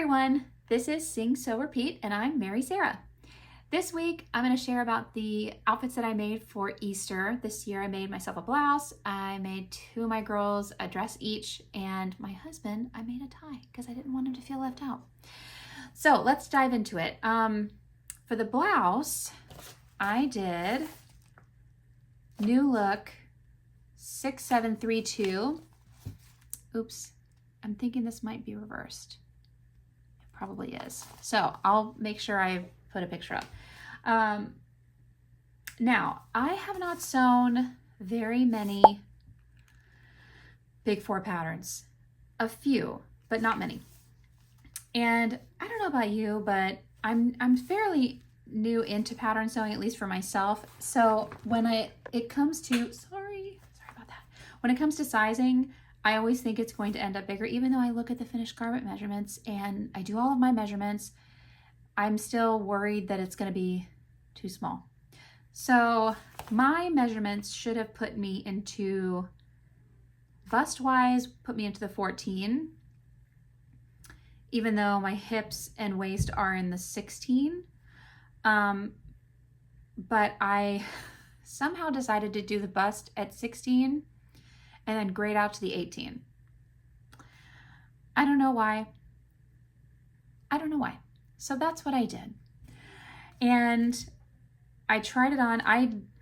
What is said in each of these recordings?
everyone, this is Sing Sew Repeat and I'm Mary Sarah. This week I'm going to share about the outfits that I made for Easter. This year I made myself a blouse, I made two of my girls a dress each, and my husband I made a tie because I didn't want him to feel left out. So let's dive into it. For the blouse I did New Look 6732. Oops, I'm thinking this might be reversed. It probably is. So I'll make sure I put a picture up. Now, I have not sewn very many big four patterns. A few, but not many. And I don't know about you, but I'm fairly new into pattern sewing, at least for myself. So when it comes to, sorry about that. When it comes to sizing, I always think it's going to end up bigger, even though I look at the finished garment measurements and I do all of my measurements, I'm still worried that it's going to be too small. So my measurements should have put me into, bust-wise, put me into the 14, even though my hips and waist are in the 16. But I somehow decided to do the bust at 16 and then grade out to the 18. I don't know why. So that's what I did. And I tried it on.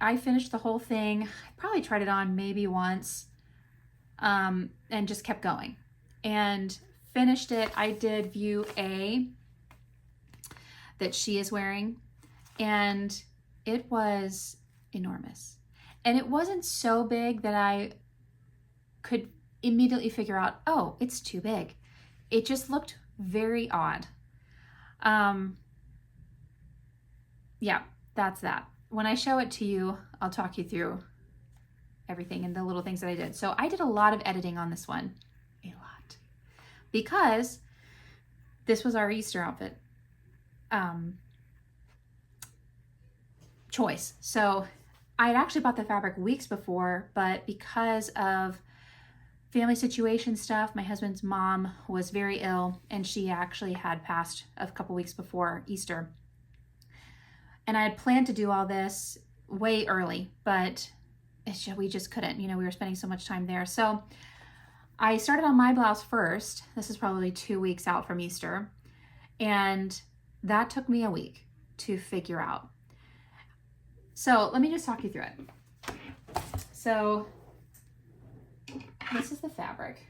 I finished the whole thing. I probably tried it on maybe once, and just kept going and finished it. I did view A that she is wearing, and it was enormous. And it wasn't so big that I could immediately figure out, oh, it's too big. It just looked very odd. Yeah, that's that. When I show it to you, I'll talk you through everything and the little things that I did. So I did a lot of editing on this one, a lot, because this was our Easter outfit choice. So I had actually bought the fabric weeks before, but because of family situation stuff, my husband's mom was very ill and she actually had passed a couple weeks before Easter. And I had planned to do all this way early, but we just couldn't, we were spending so much time there. So I started on my blouse first. This is probably 2 weeks out from Easter. And that took me a week to figure out. So let me just talk you through it. So this is the fabric.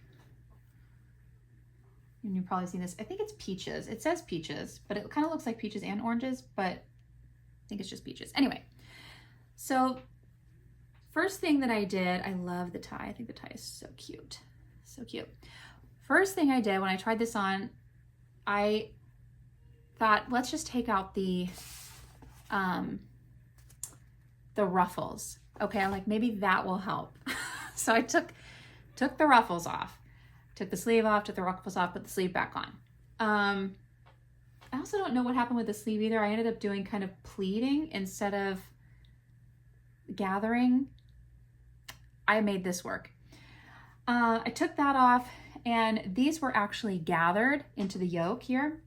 And you've probably seen this. I think it's peaches. It says peaches, but it kind of looks like peaches and oranges, but I think it's just peaches. Anyway, so first thing that I did, I love the tie. I think the tie is so cute. So cute. First thing I did when I tried this on, I thought, let's just take out the ruffles. Okay, I'm like, maybe that will help. So I took the ruffles off, took the sleeve off, took the ruffles off, put the sleeve back on. I also don't know what happened with the sleeve either. I ended up doing kind of pleating instead of gathering. I made this work. I took that off, and these were actually gathered into the yoke here.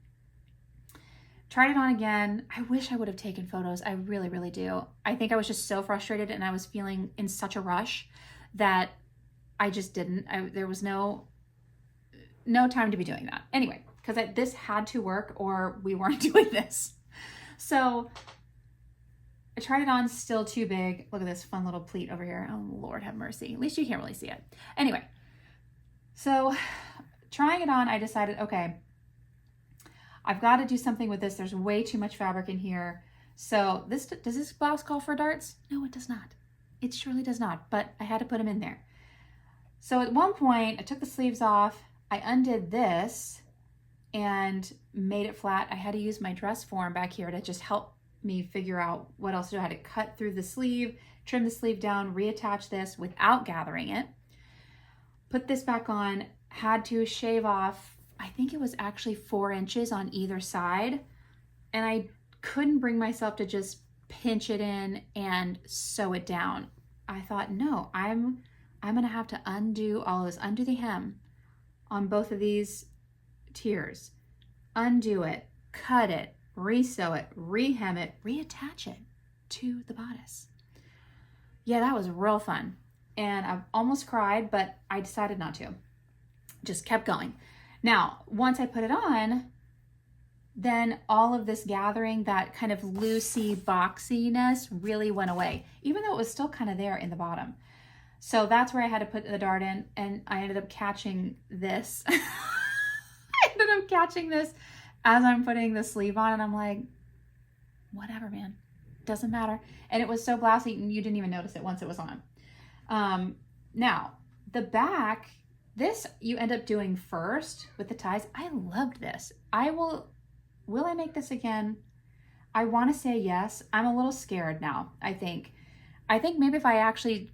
Tried it on again. I wish I would have taken photos. I really, really do. I think I was just so frustrated and I was feeling in such a rush that I just didn't. There was no time to be doing that. Anyway, because this had to work or we weren't doing this. So I tried it on, still too big. Look at this fun little pleat over here. Oh, Lord have mercy. At least you can't really see it. Anyway, so trying it on, I decided, okay, I've got to do something with this. There's way too much fabric in here. So does this blouse call for darts? No, it does not. It surely does not, but I had to put them in there. So at one point I took the sleeves off, I undid this and made it flat. I had to use my dress form back here to just help me figure out what else to do. I had to cut through the sleeve, trim the sleeve down, reattach this without gathering it, put this back on, had to shave off, I think it was actually 4 inches on either side. And I couldn't bring myself to just pinch it in and sew it down. I thought, no, I'm gonna have to undo all of this, undo the hem on both of these tiers. undo it, cut it, re-sew it, re-hem it, reattach it to the bodice. Yeah, that was real fun. And I almost cried, but I decided not to. Just kept going. Now, once I put it on, then all of this gathering, that kind of loosey boxiness really went away, even though it was still kind of there in the bottom. So that's where I had to put the dart in, and I ended up catching this. I ended up catching this as I'm putting the sleeve on, and I'm like, whatever, man, doesn't matter. And it was so blousy, and you didn't even notice it once it was on. Now, the back, this you end up doing first with the ties. I loved this. Will I make this again? I want to say yes. I'm a little scared now, I think. I think maybe if I actually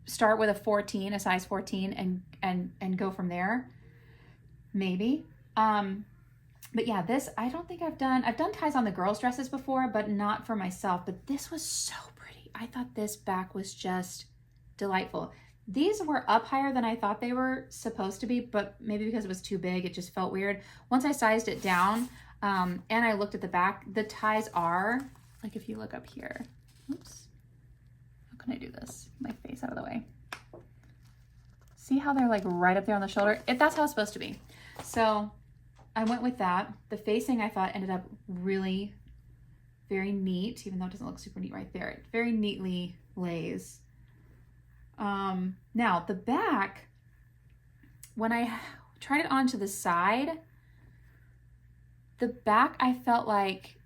start with a size 14 and go from there, maybe. But yeah, this, I don't think I've done ties on the girls' dresses before, but not for myself. But this was so pretty. I thought this back was just delightful. These were up higher than I thought they were supposed to be, but maybe because it was too big, it just felt weird. Once I sized it down, and I looked at the back, the ties are, like if you look up here, oops, how can I do this? My face out of the way. See how they're like right up there on the shoulder? That's how it's supposed to be. So I went with that. The facing I thought ended up really very neat, even though it doesn't look super neat right there. It very neatly lays. Now the back, when I tried it onto the side, the back I felt like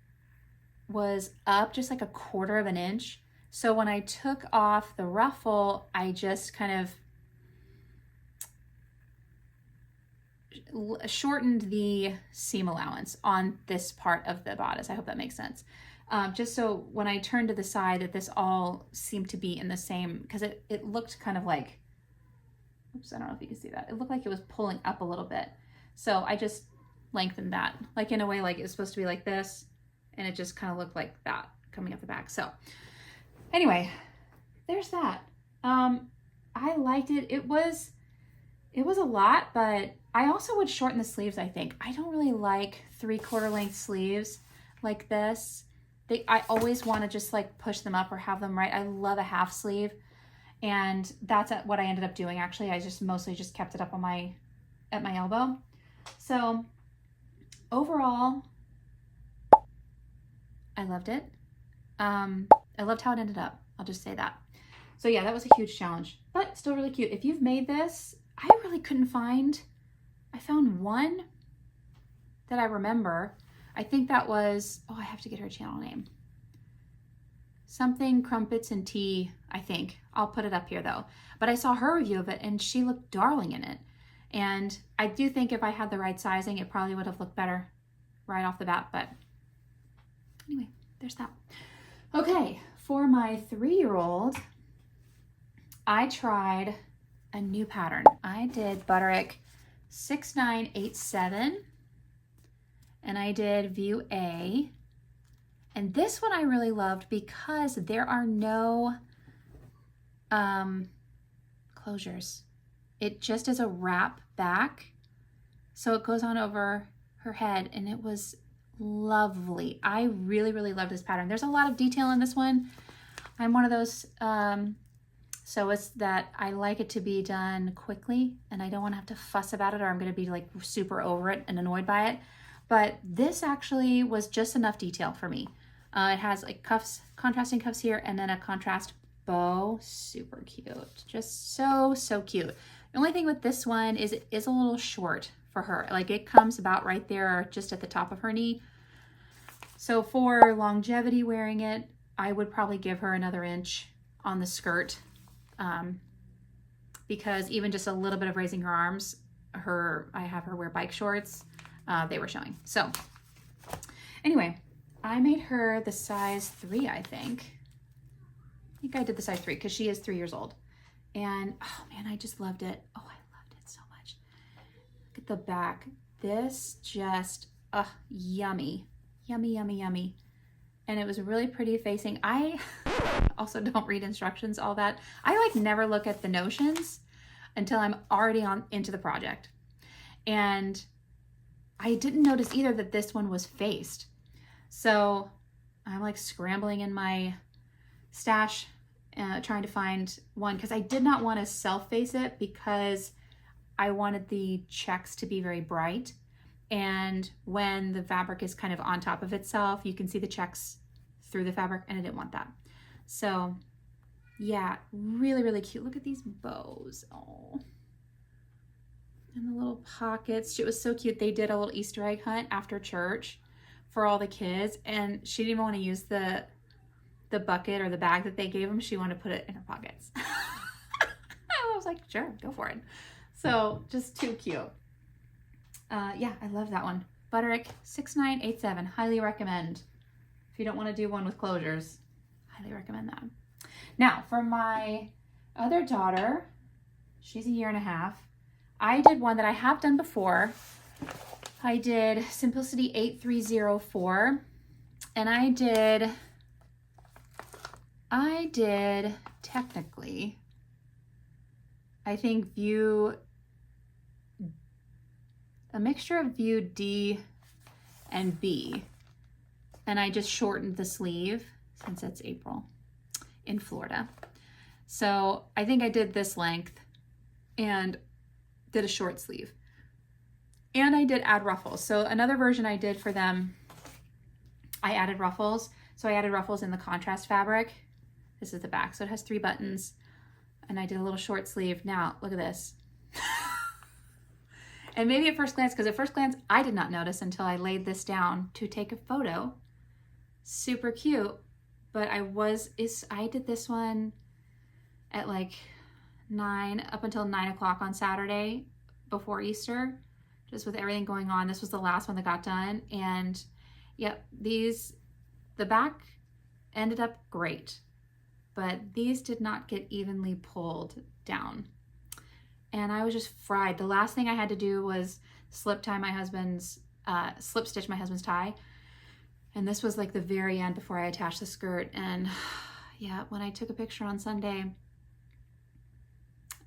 was up just like 1/4 of an inch. So when I took off the ruffle, I just kind of shortened the seam allowance on this part of the bodice. I hope that makes sense. Just so when I turned to the side that this all seemed to be in the same, because it looked kind of like, oops, I don't know if you can see that. It looked like it was pulling up a little bit. So I just lengthened that, like in a way like it was supposed to be like this, and it just kind of looked like that coming up the back. So anyway, there's that. I liked it. It was a lot, but I also would shorten the sleeves, I think. I don't really like 3/4 length sleeves like this. I always want to just like push them up or have them right. I love a half sleeve, and that's what I ended up doing. Actually, I just mostly just kept it up on at my elbow. So overall, I loved it. I loved how it ended up. I'll just say that. So yeah, that was a huge challenge, but still really cute. If you've made this, I really couldn't find, I found one that I remember. I think that was, oh, I have to get her channel name. Something Crumpets and Tea, I think. I'll put it up here though. But I saw her review of it and she looked darling in it. And I do think if I had the right sizing, it probably would have looked better right off the bat. But anyway, there's that. Okay, for my 3-year-old, I tried a new pattern. I did Butterick 6987, and I did View A. And this one I really loved because there are no closures. It just is a wrap back, so it goes on over her head, and it was lovely. I really, really loved this pattern. There's a lot of detail in this one. I'm one of those so it's that I like it to be done quickly, and I don't want to have to fuss about it, or I'm going to be like super over it and annoyed by it. But this actually was just enough detail for me. It has like cuffs, contrasting cuffs here, and then a contrast bow. Super cute. Just so, so cute. The only thing with this one is it is a little short for her. Like it comes about right there, just at the top of her knee. So for longevity wearing it, I would probably give her another inch on the skirt, because even just a little bit of raising her arms, I have her wear bike shorts, they were showing. So anyway, I made her the size 3, I think. I did the size 3 because she is 3 years old. And oh man, I just loved it. Oh, I loved it so much. Look at the back. This just, yummy. Yummy, yummy, yummy. And it was really pretty facing. I also don't read instructions all that. I like never look at the notions until I'm already into the project. And I didn't notice either that this one was faced. So I'm like scrambling in my stash, trying to find one, because I did not want to self-face it because I wanted the checks to be very bright. And when the fabric is kind of on top of itself, you can see the checks through the fabric, and I didn't want that. So yeah, really, really cute. Look at these bows. Oh, and the little pockets. It was so cute. They did a little Easter egg hunt after church for all the kids, and she didn't even want to use the bucket or the bag that they gave them. She wanted to put it in her pockets. I was like, sure, go for it. So just too cute. Yeah, I love that one. Butterick 6987, highly recommend. If you don't want to do one with closures, highly recommend that. Now for my other daughter, she's a year and a half. I did one that I have done before. I did Simplicity 8304, and I did technically, I think a mixture of view D and B, and I just shortened the sleeve since it's April in Florida. So I think I did this length and did a short sleeve, and I did add ruffles. So another version I did for them, I added ruffles. So I added ruffles in the contrast fabric. This is the back, so it has 3 buttons, and I did a little short sleeve. Now look at this. And maybe at first glance, because at first glance I did not notice until I laid this down to take a photo. Super cute, but I did this one at like 9 up until 9 o'clock on Saturday before Easter, just with everything going on. This was the last one that got done, and yep, the back ended up great, but these did not get evenly pulled down. And I was just fried. The last thing I had to do was slip stitch my husband's tie. And this was like the very end before I attached the skirt. And yeah, when I took a picture on Sunday,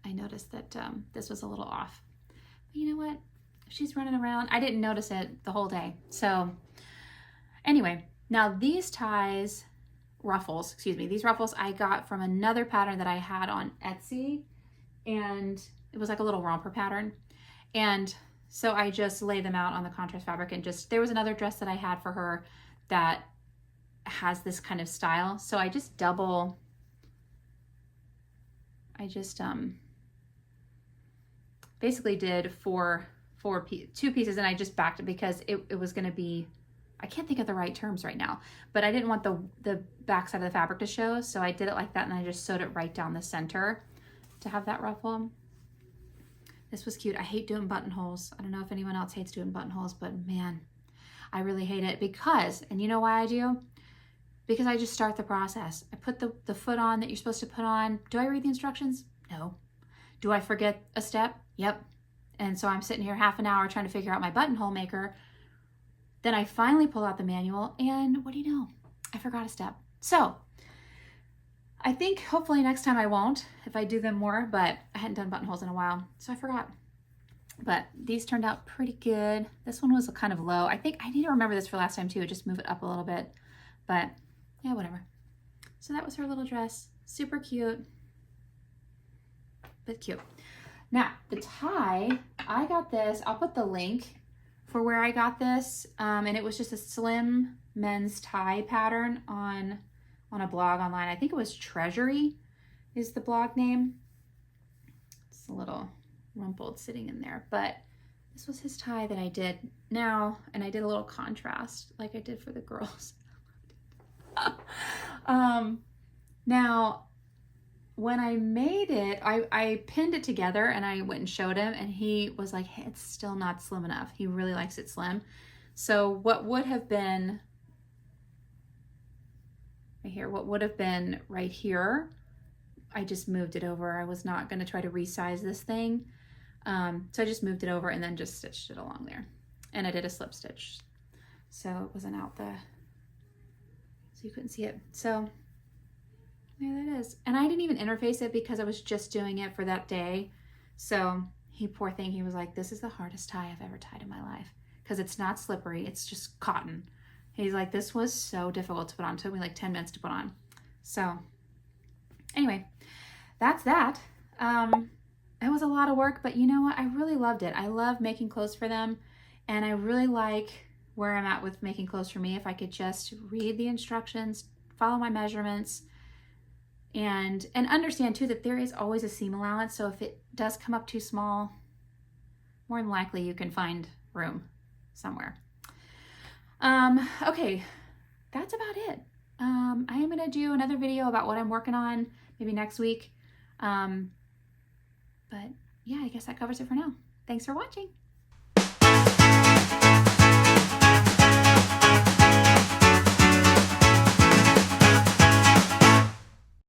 I noticed that this was a little off. But you know what? She's running around. I didn't notice it the whole day. So anyway, now these ruffles I got from another pattern that I had on Etsy, and it was like a little romper pattern. And so I just laid them out on the contrast fabric, and there was another dress that I had for her that has this kind of style. So I just basically did two pieces, and I just backed it because it was going to be, I can't think of the right terms right now, but I didn't want the back side of the fabric to show. So I did it like that, and I just sewed it right down the center to have that ruffle. This was cute. I hate doing buttonholes. I don't know if anyone else hates doing buttonholes, but man, I really hate it because, and you know why I do? Because I just start the process. I put the foot on that you're supposed to put on. Do I read the instructions? No. Do I forget a step? Yep. And so I'm sitting here half an hour trying to figure out my buttonhole maker. Then I finally pull out the manual, and what do you know? I forgot a step. So I think hopefully next time I won't, if I do them more, but I hadn't done buttonholes in a while, so I forgot. But these turned out pretty good. This one was kind of low. I think I need to remember this for last time too, just move it up a little bit, but yeah, whatever. So that was her little dress. Super cute, but cute. Now the tie, I got this, I'll put the link for where I got this, and it was just a slim men's tie pattern on a blog online. I think it was Treasury is the blog name. It's a little rumpled sitting in there, but this was his tie that I did now, and I did a little contrast like I did for the girls. Now when I made it, I pinned it together, and I went and showed him, and he was like, hey, it's still not slim enough. He really likes it slim. So what would have been right here, I just moved it over. I was not going to try to resize this thing. So I just moved it over and then just stitched it along there. And I did a slip stitch, so it wasn't out so you couldn't see it. So there that is. And I didn't even interface it because I was just doing it for that day. So poor thing, he was like, this is the hardest tie I've ever tied in my life. because it's not slippery. It's just cotton. He's like, this was so difficult to put on. It took me like 10 minutes to put on. So anyway, that's that. It was a lot of work, but you know what? I really loved it. I love making clothes for them, and I really like where I'm at with making clothes for me. If I could just read the instructions, follow my measurements, and understand too that there is always a seam allowance. So if it does come up too small, more than likely you can find room somewhere. Okay, that's about it. I am gonna do another video about what I'm working on maybe next week. But yeah, I guess that covers it for now. Thanks for watching.